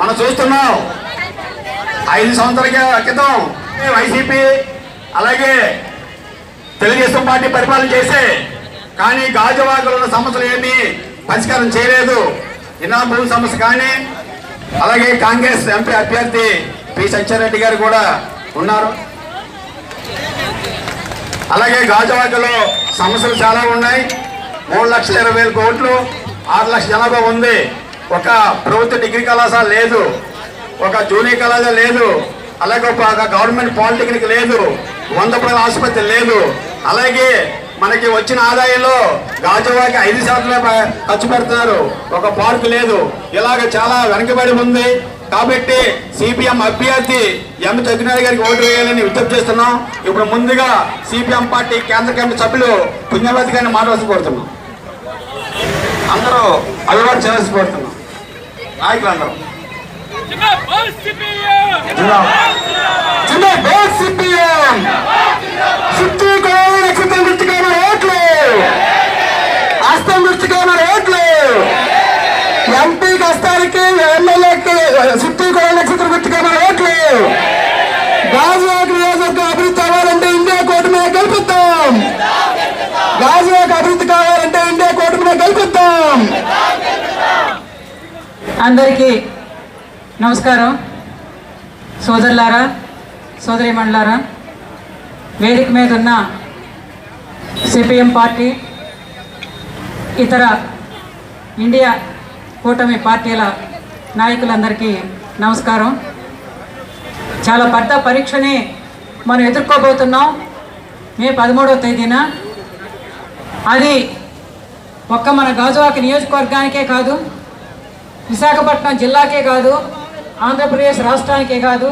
మనం చూస్తున్నాం 5 సంవత్సరాల క్రితం వైసీపీ అలాగే తెలుగుదేశం పార్టీ పరిపాలన చేసే కానీ గాజువాకలో ఉన్న సమస్యలు ఏమీ పరిష్కారం చేయలేదు. ఇనాం భూమి సమస్య కానీ అలాగే కాంగ్రెస్ ఎంపీ అభ్యర్థి పి సత్యారెడ్డి గారు కూడా ఉన్నారు. అలాగే గాజువాకలో సమస్యలు చాలా ఉన్నాయి. 3,20,000 కోట్లు, 6 లక్షల జనాభా ఉంది. ఒక ప్రభుత్వ డిగ్రీ కళాశాల లేదు, ఒక జూనియర్ కళాశాల లేదు, అలాగే ఒక గవర్నమెంట్ పాలిటెక్నిక్ లేదు, 100 పడకల ఆసుపత్రి లేదు. అలాగే మనకి వచ్చిన ఆదాయంలో గాజువాక 5% ఖర్చు పెడుతున్నారు, ఒక పార్కు లేదు. ఇలాగ చాలా వెనకబడి ఉంది. కాబట్టి సిపిఎం అభ్యర్థి ఎం జగ్గునాయుడు గారికి ఓటు వేయాలని విజ్ఞప్తి చేస్తున్నాం. ఇప్పుడు ముందుగా సిపిఎం పార్టీ కేంద్ర కమిటీ సభ్యులు పుణ్యవతి గారిని మాట్లాడాల్సి కోరుతున్నాం. అందరూ అలవాటు చేయాల్సి కోరుతున్నాం. నాయకులందరూ ఎంపీ కష్టానికి ఎమ్మెల్యేకి సుప్రీంకోర్టు నక్షత్రం గుర్తుగా ఓట్లు. గాజువాక నియోజకవర్గం అభివృద్ధి అవ్వాలంటే ఇండియా కూటమి గెలిపిద్దాం. గాజువాక అభివృద్ధి కావాలంటే ఇండియా కూటమి గెలిపిద్దాం. అందరికీ నమస్కారం. సోదరులారా, సోదరీమణులారా, వేదిక మీద ఉన్న సిపిఎం పార్టీ, ఇతర ఇండియా కూటమి పార్టీల నాయకులందరికీ నమస్కారం. చాలా పెద్ద పరీక్షని మనం ఎదుర్కోబోతున్నాం మే 13వ తేదీన. అది ఒక్క మన గాజువాక నియోజకవర్గానికే కాదు, విశాఖపట్నం జిల్లాకే కాదు, ఆంధ్రప్రదేశ్ రాష్ట్రానికే కాదు,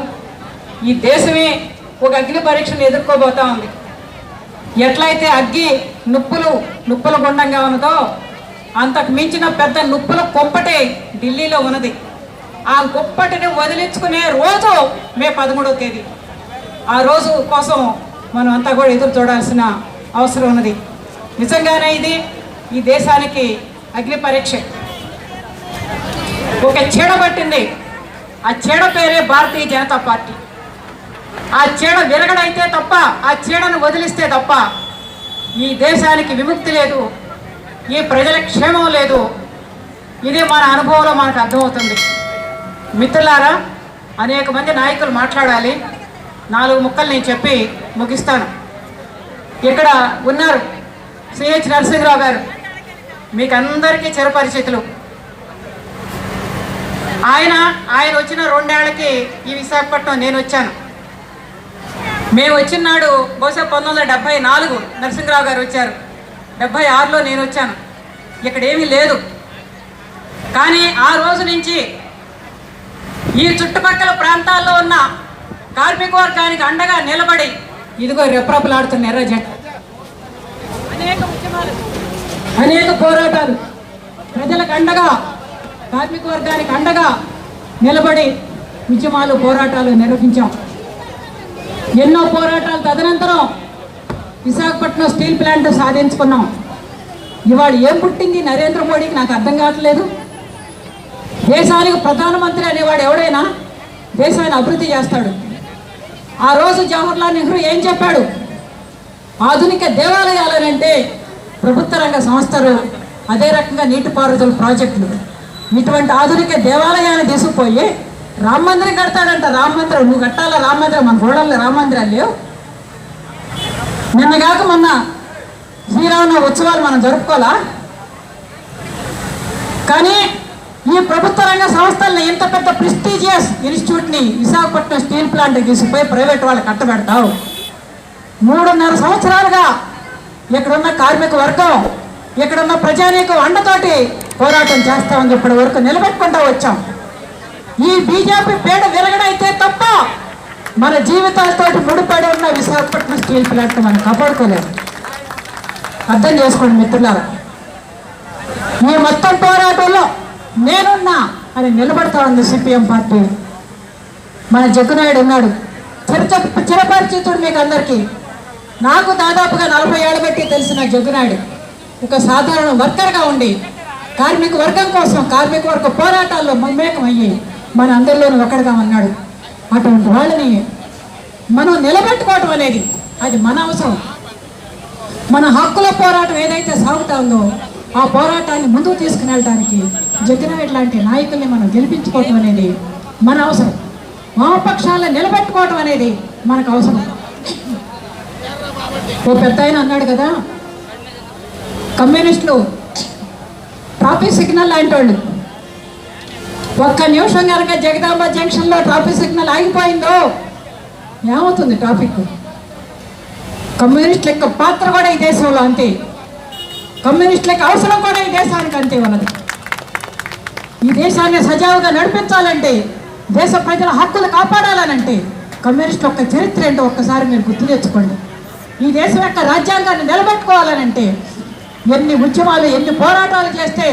ఈ దేశమే ఒక అగ్ని పరీక్షను ఎదుర్కోబోతా ఉంది. ఎట్లయితే అగ్గి నుప్పుల గుండంగా ఉన్నదో అంతకు మించిన పెద్ద నుప్పుల కొంపటే ఢిల్లీలో ఉన్నది. ఆ గొప్పటిని వదిలించుకునే రోజు మే 13వ తేదీ. ఆ రోజు కోసం మనం అంతా కూడా ఎదురు చూడాల్సిన అవసరం ఉన్నది. నిజంగానే ఇది ఈ దేశానికి అగ్ని పరీక్ష. ఒక చీడ పట్టింది. ఆ చీడ పేరే భారతీయ జనతా పార్టీ. ఆ చీడ విరగడైతే తప్ప, ఆ చీడను వదిలిస్తే తప్ప ఈ దేశానికి విముక్తి లేదు, ఈ ప్రజల క్షేమం లేదు. ఇది మన అనుభవంలో మనకు అర్థమవుతుంది. మిత్రులారా, అనేక మంది నాయకులు మాట్లాడాలి. 4 ముక్కలు నేను చెప్పి ముగిస్తాను. ఇక్కడ ఉన్నారు సిహెచ్ నరసింహరావు గారు, మీకు అందరికీ చిరపరిచితులు. ఆయన వచ్చిన 2 ఏళ్లకి ఈ విశాఖపట్నం నేను వచ్చాను. మేము వచ్చిన నాడు బహుశా 1974 నరసింహరావు గారు వచ్చారు, 76లో నేను వచ్చాను. ఇక్కడ ఏమీ లేదు. కానీ ఆ రోజు నుంచి ఈ చుట్టుపక్కల ప్రాంతాల్లో ఉన్న కార్మిక వర్గానికి అండగా నిలబడి ఇదిగో రెప్రపలాడుతున్న ఎర్ర జెండా, అనేక ఉద్యమాలు, అనేక పోరాటాలు, ప్రజలకు అండగా, కార్మిక వర్గానికి అండగా నిలబడి ఉద్యమాలు, పోరాటాలు నిర్వహించాం. ఎన్నో పోరాటాలు తదనంతరం విశాఖపట్నం స్టీల్ ప్లాంట్ సాధించుకున్నాం. ఇవాళ ఏం పుట్టింది నరేంద్ర మోడీకి నాకు అర్థం కావట్లేదు. దేశానికి ప్రధానమంత్రి అనేవాడు ఎవడైనా దేశాన్ని అభివృద్ధి చేస్తాడు. ఆ రోజు జవహర్లాల్ నెహ్రూ ఏం చెప్పాడు? ఆధునిక దేవాలయాలనంటే ప్రభుత్వ రంగ సంస్థలు, అదే రకంగా నీటిపారుదల ప్రాజెక్టులు, ఇటువంటి ఆధునిక దేవాలయాన్ని తీసుకుపోయి రామ మందిరం కడతాడంట. రామ మందిరం నువ్వు కట్టాలా? రామ మందిరం మన గోడల్లో రామ మందిరాలు లేవు. నిన్నగాక మొన్న శ్రీరామనవమి ఉత్సవాలు మనం జరుపుకోవాలా? కానీ ఈ ప్రభుత్వ రంగ సంస్థల్ని, ఇంత పెద్ద ప్రెస్టీజియస్ ఇన్స్టిట్యూట్ని విశాఖపట్నం స్టీల్ ప్లాంట్ తీసుకుపోయి ప్రైవేట్ వాళ్ళు కట్టబెడతావు. 3.5 సంవత్సరాలుగా ఇక్కడున్న కార్మిక వర్గం, ఇక్కడున్న ప్రజానీకం అండతోటి పోరాటం చేస్తామని ఇప్పటి వరకు నిలబెట్టుకుంటూ వచ్చాం. ఈ బీజేపీ పేడ విరగడైతే తప్ప మన జీవితాలతో ముడిపడి ఉన్న విశాఖపట్నం స్టీల్ ప్లాంట్ మనం కాపాడుకోలేదు. అర్థం చేసుకోండి మిత్రులారా. ఈ మొత్తం పోరాటంలో నేనున్నా అని నిలబడతా ఉంది సిపిఎం పార్టీ. మన జగ్గునాయుడు ఉన్నాడు, చిరపరిచితుడు మీకు అందరికీ. నాకు దాదాపుగా 40 ఏళ్ళ బట్టి తెలిసిన జగ్గునాయుడు ఒక సాధారణ వర్కర్గా ఉండి కార్మిక వర్గం కోసం, కార్మిక వర్గ పోరాటాల్లో మమేకం అయ్యి మన అందరిలోనూ ఒకడుగా ఉన్నాడు. అటువంటి వాళ్ళని మనం నిలబెట్టుకోవటం అనేది అది మన అవసరం. మన హక్కుల పోరాటం ఏదైతే సాగుతా ఉందో ఆ పోరాటాన్ని ముందుకు తీసుకుని జగ్గినాయుడు లాంటి నాయకుల్ని మనం గెలిపించుకోవటం అనేది మన అవసరం. వామపక్షాలను నిలబెట్టుకోవటం అనేది మనకు అవసరం. ఓ పెద్ద ఆయన అన్నాడు కదా, కమ్యూనిస్టులు ట్రాఫిక్ సిగ్నల్ లాంటి వాళ్ళు. ఒక్క నిమిషం కనుక జగదాంబ జంక్షన్లో ట్రాఫిక్ సిగ్నల్ ఆగిపోయిందో ఏమవుతుంది ట్రాఫిక్? కమ్యూనిస్టుల యొక్క పాత్ర కూడా ఈ దేశంలో అంతే, కమ్యూనిస్టుల యొక్క అవసరం కూడా ఈ దేశానికి అంతే ఉన్నది. ఈ దేశాన్ని సజావుగా నడిపించాలంటే, దేశ ప్రజల హక్కులు కాపాడాలనంటే కమ్యూనిస్టుల యొక్క చరిత్ర ఏంటో ఒక్కసారి మీరు గుర్తు తెచ్చుకోండి. ఈ దేశం యొక్క రాజ్యాంగాన్ని నిలబెట్టుకోవాలనంటే ఎన్ని ఉద్యమాలు, ఎన్ని పోరాటాలు చేస్తే,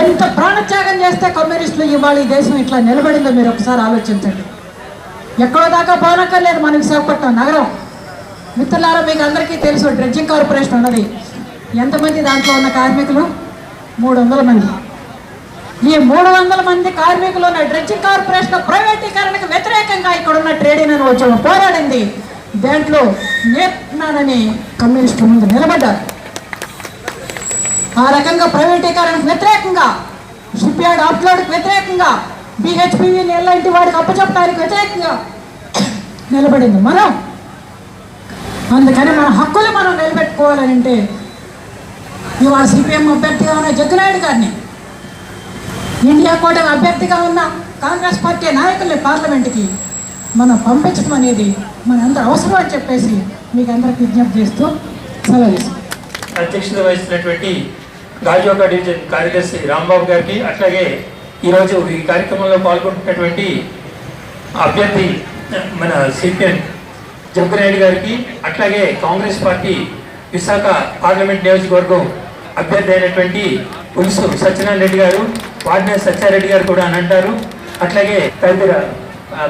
ఎంత ప్రాణత్యాగం చేస్తే కమ్యూనిస్టులు ఇవాళ ఈ దేశం ఇట్లా నిలబడిందో మీరు ఒకసారి ఆలోచించండి. ఎక్కడో దాకా పోనక్కర్లేదు మన విశాఖపట్నం నగరం. మిత్రులారా, మీకు అందరికీ తెలుసు డ్రెడ్జింగ్ కార్పొరేషన్ ఉన్నది. ఎంతమంది దాంట్లో ఉన్న కార్మికులు? 300 మంది. ఈ 300 మంది కార్మికులు ఉన్న డ్రెడ్జింగ్ కార్పొరేషన్ ప్రైవేటీకరణకు వ్యతిరేకంగా ఇక్కడ ఉన్న ట్రేడ్ యూనియన్ ఉద్యమం పోరాడింది. దాంట్లో నేర్చుకున్నానని కమ్యూనిస్టుల ముందు నిలబడ్డారు. ఆ రకంగా ప్రైవేటీకరణకు వ్యతిరేకంగా, షిప్ యార్డ్ ఆఫ్లోడ్కి వ్యతిరేకంగా, BHPV లాంటి వాడికి అప్పచెప్పడానికి వ్యతిరేకంగా నిలబడింది మనం. అందుకని మన హక్కులు మనం నిలబెట్టుకోవాలంటే ఇవాళ CPM అభ్యర్థిగా ఉన్న జగ్గినాయుడు గారిని, ఇండియా కూటమి అభ్యర్థిగా ఉన్న కాంగ్రెస్ పార్టీ నాయకుల్ని పార్లమెంట్కి మనం పంపించడం అనేది మనందరూ అవసరం అని చెప్పేసి మీకు అందరికి విజ్ఞప్తి చేస్తూ సెలవు తీసుకుంటాం. అధ్యక్షత వహిస్తున్నటువంటి గాజువాక డివిజన్ కార్యదర్శి రాంబాబు గారికి, అట్లాగే ఈరోజు ఈ కార్యక్రమంలో పాల్గొంటున్నటువంటి అభ్యర్థి మన CPM జగ్గినాయుడు గారికి, అట్లాగే కాంగ్రెస్ పార్టీ విశాఖ పార్లమెంట్ నియోజకవర్గం అభ్యర్థి అయినటువంటి పులుసు సత్యనారాయణ రెడ్డి గారు, వాడిన సత్యారెడ్డి గారు కూడా అని అంటారు. అట్లాగే తదితర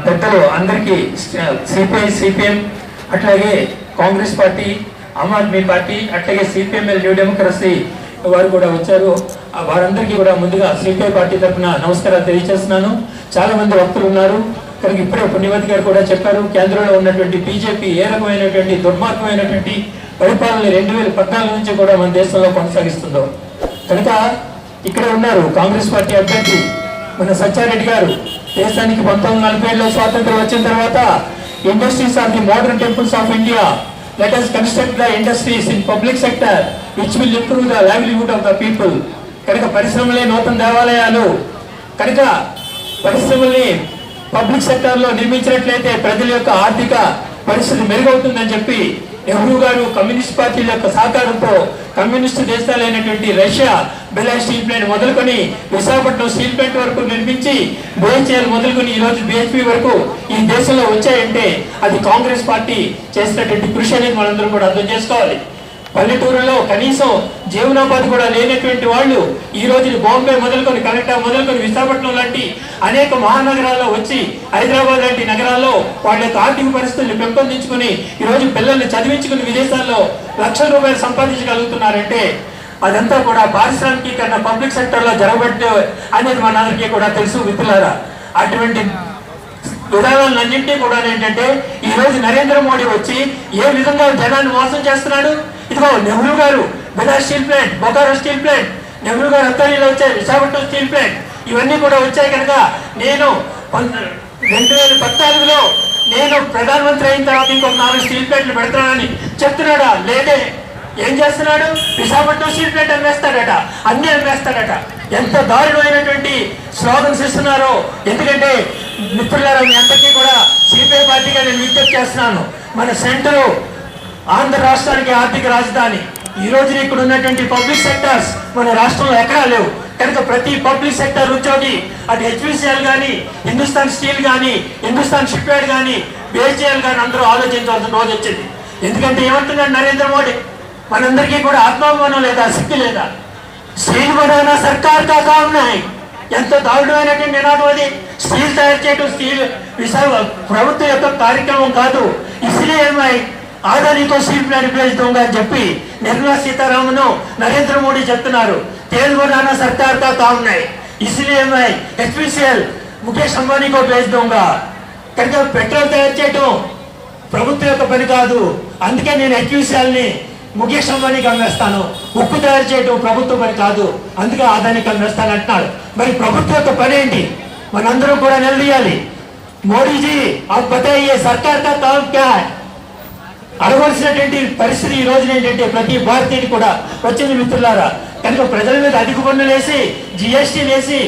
పెద్దలు అందరికీ, CPI, CPM, అట్లాగే కాంగ్రెస్ పార్టీ, ఆమ్ ఆద్మీ పార్టీ, అట్లాగే CPML న్యూ డెమోక్రసీ వారు కూడా వచ్చారు. వారందరికీ కూడా ముందుగా CPI పార్టీ తరఫున నమస్కారాలు తెలియజేస్తున్నాను. చాలా మంది వక్తులు ఉన్నారు కనుక ఇప్పుడే పుణ్యవతి గారు కూడా చెప్పారు, కేంద్రంలో ఉన్నటువంటి BJP ఏ రకమైనటువంటి దుర్మార్గమైనటువంటి పరిపాలన 2014 నుంచి కూడా మన దేశంలో కొనసాగిస్తుందో. కనుక ఇక్కడ ఉన్నారు కాంగ్రెస్ పార్టీ అభ్యర్థి మన సత్యారెడ్డి గారు. దేశానికి 1947లో స్వాతంత్రం వచ్చిన తర్వాత industries are the modern temples of India. Let us construct the industries in public sector which will improve the livelihood of the people. కనుక పరిశ్రమలే నూతన దేవాలయాలు. కనుక పరిశ్రమల్ని పబ్లిక్ సెక్టార్లో నిర్మించినట్లయితే ప్రజల యొక్క ఆర్థిక పరిస్థితి మెరుగవుతుందని చెప్పి నెహ్రూ గారు కమ్యూనిస్ట్ పార్టీల యొక్క సహకారంతో కమ్యూనిస్టు దేశాలైనటువంటి రష్యా బెలాస్ స్టీల్ ప్లాంట్ మొదలుకొని విశాఖపట్నం స్టీల్ ప్లాంట్ వరకు నిర్మించి BHEL మొదలుకొని ఈరోజు BHP వరకు ఈ దేశంలో వచ్చాయంటే అది కాంగ్రెస్ పార్టీ చేసినటువంటి కృషి అనేది మనందరం కూడా అర్థం చేసుకోవాలి. పల్లెటూరులో కనీసం జీవనోపాధి కూడా లేనటువంటి వాళ్ళు ఈ రోజు బాంబే మొదలుకొని, కలకత్తా మొదలుకొని, విశాఖపట్నం లాంటి అనేక మహానగరాల్లో వచ్చి, హైదరాబాద్ లాంటి నగరాల్లో వాళ్ళ యొక్క ఆర్థిక పరిస్థితుల్ని పెంపొందించుకుని ఈరోజు పిల్లల్ని చదివించుకుని విదేశాల్లో లక్షల రూపాయలు సంపాదించగలుగుతున్నారంటే అదంతా కూడా పారిశ్రామికీకరణ పబ్లిక్ సెక్టర్లో జరగబట్టే అనేది మనందరికీ కూడా తెలుసు మిత్రులారా. అటువంటి విధానాలన్నింటినీ కూడా ఏంటంటే ఈ రోజు నరేంద్ర మోడీ వచ్చి ఏ విధంగా జనాన్ని మోసం చేస్తున్నాడు. ఇదిగో నెహ్రూ గారు బెలాస్ steel plant, Bokaro steel plant, Nehru garu అత్తారిలో వచ్చాయి, విశాఖపట్నం స్టీల్ ప్లాంట్, ఇవన్నీ కూడా వచ్చాయి. కనుక నేను 2014లో నేను ప్రధానమంత్రి అయిన తర్వాత ఇంకొక 4 స్టీల్ ప్లాంట్లు పెడతానని చెప్తున్నాడా? లేదే. ఏం చేస్తున్నాడు? విశాఖపట్నం స్టీల్ ప్లాంట్ అమ్మేస్తాడట, అన్ని అమ్మేస్తాడట. ఎంత దారుణమైనటువంటి స్లోగన్స్ ఇస్తున్నారో. ఎందుకంటే మిత్రులారా, మీ అందరికీ కూడా CPI పార్టీగా నేను విజ్ఞప్తి చేస్తున్నాను. మన సెంటర్ ఆంధ్ర రాష్ట్రానికి ఆర్థిక రాజధాని. ఈ రోజు ఇక్కడ ఉన్నటువంటి పబ్లిక్ సెక్టర్స్ మన రాష్ట్రంలో ఎక్కడా లేవు. కనుక ప్రతి పబ్లిక్ సెక్టర్ ఉద్యోగి, అటు HPCL కానీ, హిందుస్థాన్ స్టీల్ కానీ, హిందుస్థాన్ షిప్ యార్డ్ కానీ, BHEL కానీ అందరూ ఆలోచించాల్సిన రోజు వచ్చింది. ఎందుకంటే ఏమంటున్నాడు నరేంద్ర మోడీ? మనందరికీ కూడా ఆత్మాభిమానం లేదా, శక్తి లేదా? స్టీల్ బనానా సర్కార్ కా కామ్ నహీ. ఎంత దారుణమైనటువంటి నినాదం అది. స్టీల్ తయారు చేయడం స్టీల్ ప్రభుత్వం యొక్క కార్యక్రమం కాదు. ఇసిలే ఆదానికో స్టీల్ ప్లాంట్ బేచ్ దూంగా అని చెప్పి నిర్మలా సీతారామన్, నరేంద్ర మోడీ చెప్తున్నారు. తేల్ బనానా సర్కార్ కా కామ్ నహీ. इसलिए मैं HPCL मुकेश अंबानी को भेज दूंगा కనుక పెట్రోల్ తయారు చేయటం ప్రభుత్వం యొక్క పని కాదు, అందుకే నేను HPCLని ముకేష్ అంబానీకి అమ్మేస్తాను. ఉక్కు తయారు చేయటం ప్రభుత్వ పని కాదు, అందుకే ఆదానికి అమ్మేస్తాను అంటున్నాడు. మరి ప్రభుత్వం యొక్క పని ఏంటి? మనందరం కూడా నిలదీయాలి. మోడీజీ आप बताइए सरकार का काम क्या है? అడగవలసినటువంటి పరిస్థితి ఈ రోజున ఏంటంటే ప్రతి భారతీయుడు కూడా వచ్చింది మిత్రులారా. కనుక ప్రజల మీద అధిక పన్నులు వేసి GST వేసి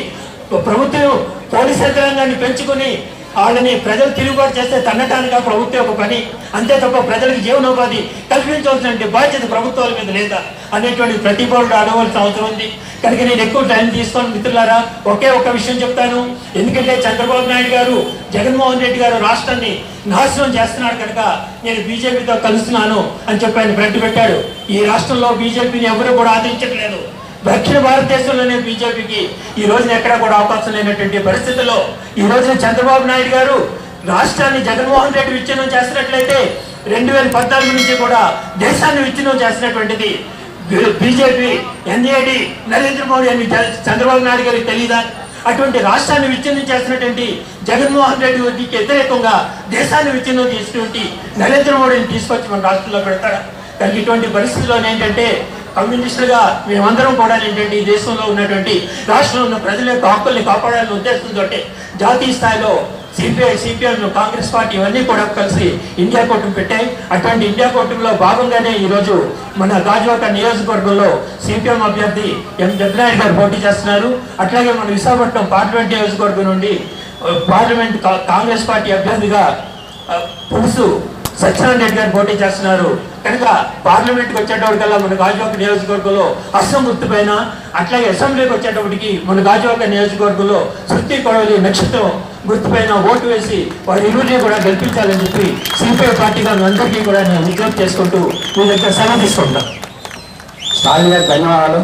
ప్రభుత్వం పోలీస్ యంత్రాంగాన్ని పెంచుకొని వాళ్ళని ప్రజలు తిరుగుబాటు చేస్తే తన్నటానికి ప్రభుత్వం ఒక పని, అంతే తప్ప ప్రజలకు జీవనోపాధి కల్పించవలసిన బాధ్యత ప్రభుత్వాల మీద లేదా అనేటువంటి ప్రతి పౌరుడు అడగవలసిన అవసరం ఉంది. కనుక నేను ఎక్కువ టైం తీసుకోను మిత్రులారా. ఒకే ఒక విషయం చెప్తాను. ఎందుకంటే చంద్రబాబు నాయుడు గారు జగన్మోహన్ రెడ్డి గారు రాష్ట్రాన్ని నాశనం చేస్తున్నాడు కనుక నేను బీజేపీతో కలుస్తున్నాను అని చెప్పి ఆయన ప్రకటన పెట్టాడు. ఈ రాష్ట్రంలో బీజేపీని ఎవరు కూడా ఆదరించట్లేదు. దక్షిణ భారతదేశంలోనే బీజేపీకి ఈ రోజున ఎక్కడా కూడా అవకాశం లేనటువంటి పరిస్థితుల్లో ఈ రోజున చంద్రబాబు నాయుడు గారు రాష్ట్రాన్ని జగన్మోహన్ రెడ్డి విచ్ఛిన్నం చేసినట్లయితే 2014 నుంచి కూడా దేశాన్ని విచ్ఛిన్నం చేసినటువంటిది బీజేపీ, NAD, నరేంద్ర మోడీ అని చంద్రబాబు నాయుడు గారికి తెలియదా? అటువంటి రాష్ట్రాన్ని విచ్ఛిన్నం చేసినటువంటి జగన్మోహన్ రెడ్డికి వ్యతిరేకంగా దేశాన్ని విచ్ఛిన్నం చేసినటువంటి నరేంద్ర మోడీని తీసుకొచ్చి మన రాష్ట్రంలో పెడతాడా? కానీ ఇటువంటి పరిస్థితుల్లో ఏంటంటే కమ్యూనిస్టులుగా మేమందరం కూడా ఏంటంటే ఈ దేశంలో ఉన్నటువంటి రాష్ట్రంలో ఉన్న ప్రజల యొక్క హక్కుల్ని కాపాడాలనే ఉద్దేశంతో జాతీయ స్థాయిలో CPIM కాంగ్రెస్ పార్టీ ఇవన్నీ కూడా కలిసి ఇండియా కూటమి పెట్టాయి. అటువంటి ఇండియా కూటమిలో భాగంగానే ఈరోజు మన గాజువాక నియోజకవర్గంలో CPM అభ్యర్థి M. జగ్నాయ్ గారు పోటీ చేస్తున్నారు. అట్లాగే మన విశాఖపట్నం పార్లమెంట్ నియోజకవర్గం నుండి పార్లమెంట్ కాంగ్రెస్ పార్టీ అభ్యర్థిగా పులుసు సత్యనారాయణ రెడ్డి గారు పోటీ చేస్తున్నారు. కనుక పార్లమెంట్కి వచ్చేటప్పటికల్లా మన గాజువాక నియోజకవర్గంలో అస్సం గుర్తు పైన, అట్లాగే అసెంబ్లీకి వచ్చేటప్పటికి మన గాజువాక నియోజకవర్గంలో శృతి కొడవలి నక్షత్రం గుర్తుపైన ఓటు వేసి వారి ఇరువురిని కూడా గెలిపించాలని చెప్పి CPI పార్టీగా అందరికీ కూడా నేను విజ్ఞప్తి చేసుకుంటూ మీ దగ్గర సెలవు తీసుకుంటాను. స్టాలిన్ గారు ధన్యవాదాలు.